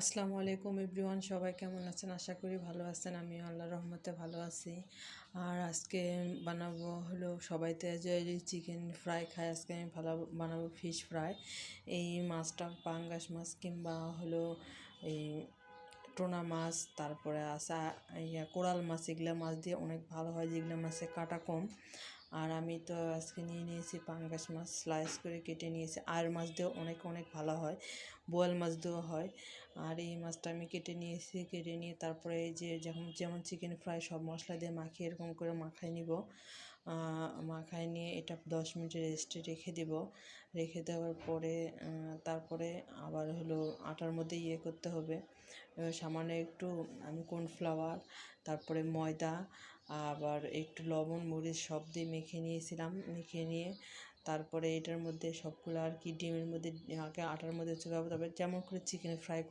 আসসালামু আলাইকুম এভরিওয়ান, সবাই কেমন আছেন? আশা করি ভালো আছেন। আমিও আল্লাহর রহমতে ভালো আছি। আর আজকে বানাবো হলো, সবাই তো চিকেন ফ্রাই খায়, আজকে আমি ভালো বানাবো ফিশ ফ্রাই। এই মাছটা পাঙ্গাস মাছ কিংবা হলো এই টোনা মাছ, তারপরে আসা কোরাল মাছ, এগুলো মাছ দিয়ে অনেক ভালো হয়, যেগুলো মাছে কাটা কম। আর আমি তো আজকে নিয়ে নিয়েছি পাঙ্গাস মাছ, স্লাইস করে কেটে নিয়েছি। আর মাছ দিয়েও অনেক অনেক ভালো হয়, বোয়াল মাছ দিয়েও হয়। আর এই মাছটা আমি কেটে নিয়েছি, কেটে নিয়ে তারপরে এই যে যেমন চিকেন ফ্রাই সব মশলা দিয়ে মাখিয়ে এরকম করে মাখায় নিব। মাখায় নিয়ে এটা 10 মিনিট রেস্টে রেখে দিব। রেখে দেওয়ার পরে তারপরে আবার হলো আটার মধ্যে করতে হবে। সামান্য একটু আমি কর্নফ্লাওয়ার, তারপরে ময়দা, আবার একটু লবণ মরিচ সব দিয়ে মেখে নিয়েছিলাম। মেখে নিয়ে তারপরে এটার মধ্যে সবগুলো আর কি ডিমের মধ্যে আগে আটার মধ্যে চুলাবো, তারপরে যেমন করে চিকেন ফ্রাই